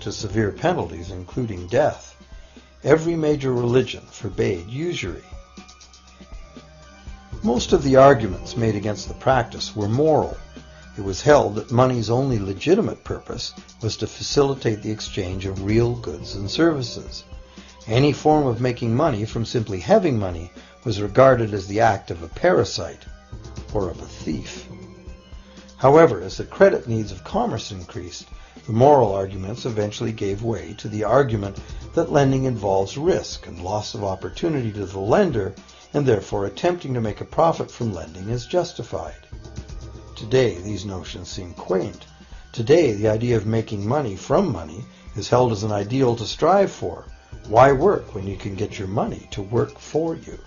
to severe penalties, including death. Every major religion forbade usury. Most of the arguments made against the practice were moral. It was held that money's only legitimate purpose was to facilitate the exchange of real goods and services. Any form of making money from simply having money was regarded as the act of a parasite or of a thief. However, as the credit needs of commerce increased, the moral arguments eventually gave way to the argument that lending involves risk and loss of opportunity to the lender, and therefore attempting to make a profit from lending is justified. Today, these notions seem quaint. Today, the idea of making money from money is held as an ideal to strive for. Why work when you can get your money to work for you?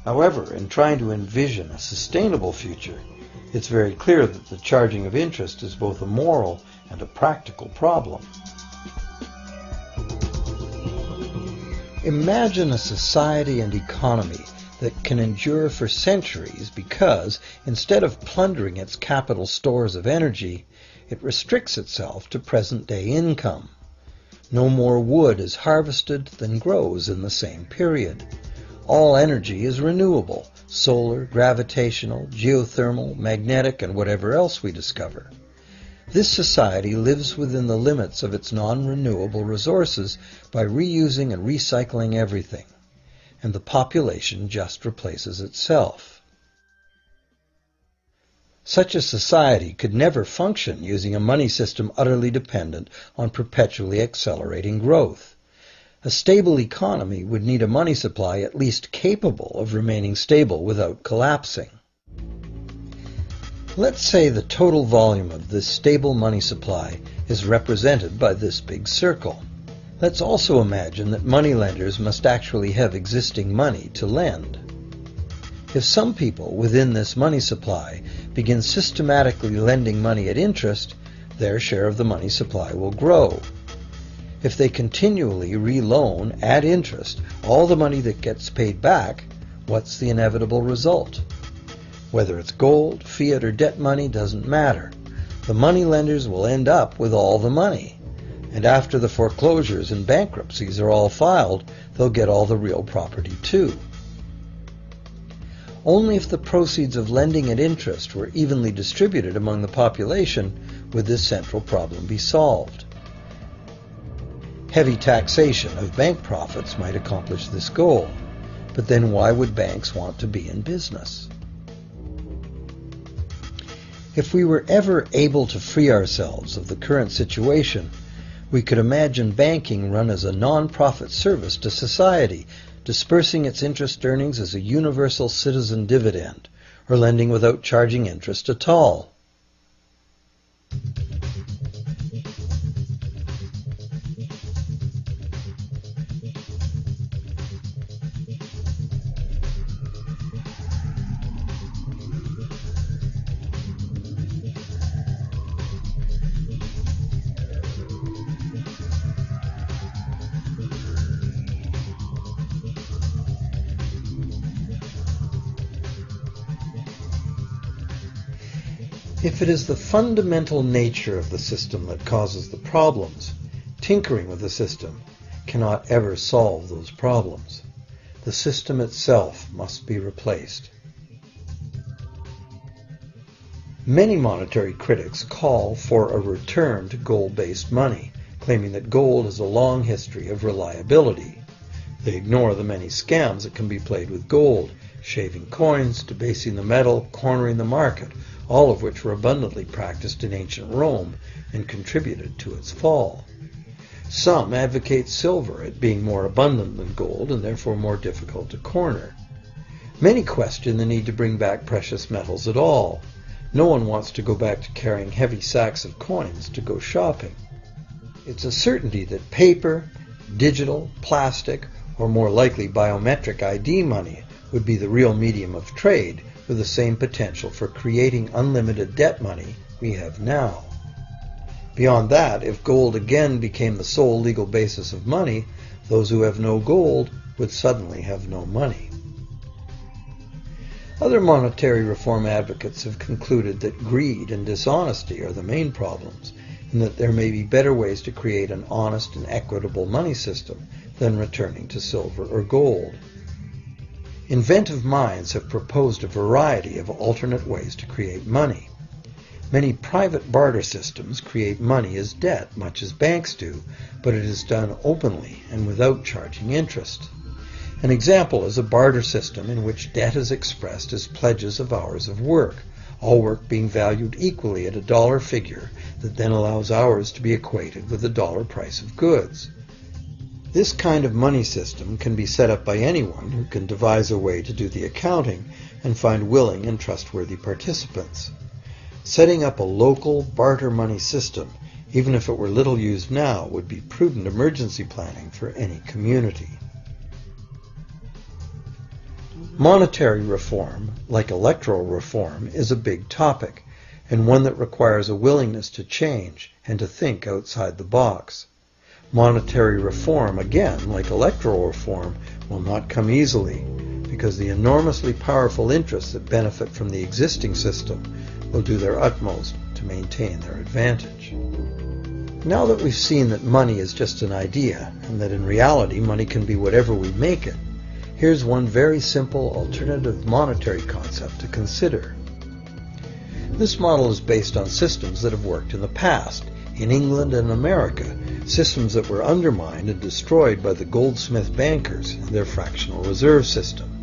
However, in trying to envision a sustainable future, it's very clear that the charging of interest is both a moral and a practical problem. Imagine a society and economy that can endure for centuries because, instead of plundering its capital stores of energy, it restricts itself to present-day income. No more wood is harvested than grows in the same period. All energy is renewable: solar, gravitational, geothermal, magnetic, and whatever else we discover. This society lives within the limits of its non-renewable resources by reusing and recycling everything, and the population just replaces itself. Such a society could never function using a money system utterly dependent on perpetually accelerating growth. A stable economy would need a money supply at least capable of remaining stable without collapsing. Let's say the total volume of this stable money supply is represented by this big circle. Let's also imagine that moneylenders must actually have existing money to lend. If some people within this money supply begin systematically lending money at interest, their share of the money supply will grow. If they continually re-loan at interest all the money that gets paid back, what's the inevitable result? Whether it's gold, fiat, or debt money doesn't matter. The moneylenders will end up with all the money. And after the foreclosures and bankruptcies are all filed, they'll get all the real property too. Only if the proceeds of lending at interest were evenly distributed among the population would this central problem be solved. Heavy taxation of bank profits might accomplish this goal, but then why would banks want to be in business? If we were ever able to free ourselves of the current situation, we could imagine banking run as a non-profit service to society, dispersing its interest earnings as a universal citizen dividend, or lending without charging interest at all. If it is the fundamental nature of the system that causes the problems, tinkering with the system cannot ever solve those problems. The system itself must be replaced. Many monetary critics call for a return to gold-based money, claiming that gold has a long history of reliability. They ignore the many scams that can be played with gold: shaving coins, debasing the metal, cornering the market, all of which were abundantly practiced in ancient Rome and contributed to its fall. Some advocate silver, it being more abundant than gold and therefore more difficult to corner. Many question the need to bring back precious metals at all. No one wants to go back to carrying heavy sacks of coins to go shopping. It's a certainty that paper, digital, plastic, or more likely biometric ID money would be the real medium of trade, with the same potential for creating unlimited debt money we have now. Beyond that, if gold again became the sole legal basis of money, those who have no gold would suddenly have no money. Other monetary reform advocates have concluded that greed and dishonesty are the main problems, and that there may be better ways to create an honest and equitable money system than returning to silver or gold. Inventive minds have proposed a variety of alternate ways to create money. Many private barter systems create money as debt, much as banks do, but it is done openly and without charging interest. An example is a barter system in which debt is expressed as pledges of hours of work, all work being valued equally at a dollar figure that then allows hours to be equated with the dollar price of goods. This kind of money system can be set up by anyone who can devise a way to do the accounting and find willing and trustworthy participants. Setting up a local barter money system, even if it were little used now, would be prudent emergency planning for any community. Monetary reform, like electoral reform, is a big topic, and one that requires a willingness to change and to think outside the box. Monetary reform, again, like electoral reform, will not come easily, because the enormously powerful interests that benefit from the existing system will do their utmost to maintain their advantage. Now that we've seen that money is just an idea, and that in reality money can be whatever we make it, here's one very simple alternative monetary concept to consider. This model is based on systems that have worked in the past, in England and America, systems that were undermined and destroyed by the goldsmith bankers and their fractional reserve system.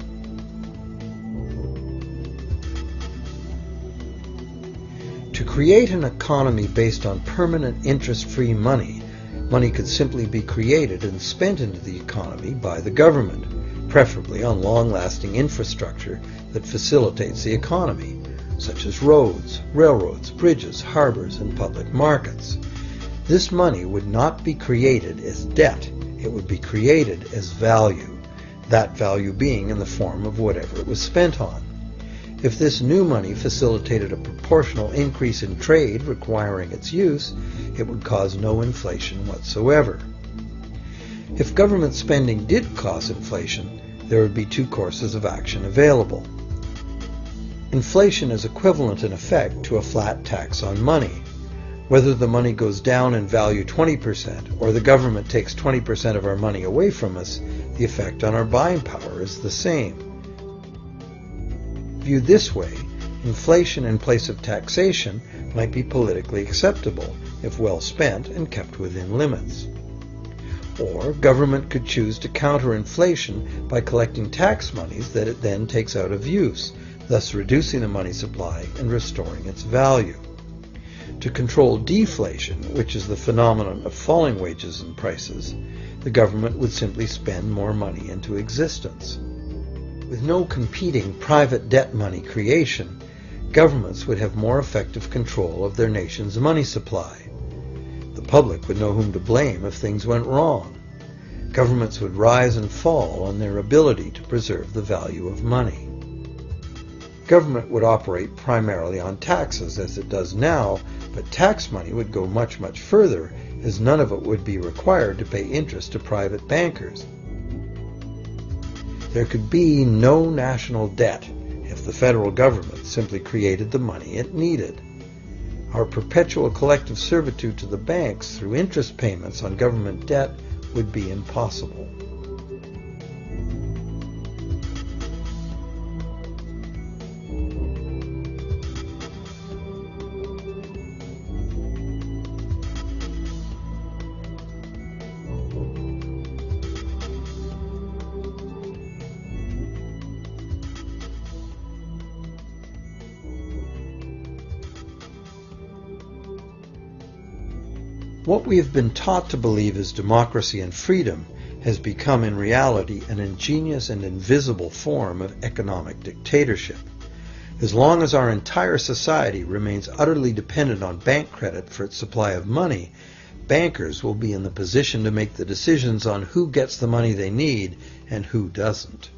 To create an economy based on permanent interest-free money, money could simply be created and spent into the economy by the government, preferably on long-lasting infrastructure that facilitates the economy, such as roads, railroads, bridges, harbors, and public markets. This money would not be created as debt, it would be created as value, that value being in the form of whatever it was spent on. If this new money facilitated a proportional increase in trade requiring its use, it would cause no inflation whatsoever. If government spending did cause inflation, there would be two courses of action available. Inflation is equivalent in effect to a flat tax on money. Whether the money goes down in value 20% or the government takes 20% of our money away from us, the effect on our buying power is the same. Viewed this way, inflation in place of taxation might be politically acceptable if well spent and kept within limits. Or government could choose to counter inflation by collecting tax monies that it then takes out of use, thus reducing the money supply and restoring its value. To control deflation, which is the phenomenon of falling wages and prices, the government would simply spend more money into existence. With no competing private debt money creation, governments would have more effective control of their nation's money supply. The public would know whom to blame if things went wrong. Governments would rise and fall on their ability to preserve the value of money. Government would operate primarily on taxes, as it does now, but tax money would go much, much further, as none of it would be required to pay interest to private bankers. There could be no national debt if the federal government simply created the money it needed. Our perpetual collective servitude to the banks through interest payments on government debt would be impossible. What we have been taught to believe as democracy and freedom has become in reality an ingenious and invisible form of economic dictatorship. As long as our entire society remains utterly dependent on bank credit for its supply of money, bankers will be in the position to make the decisions on who gets the money they need and who doesn't.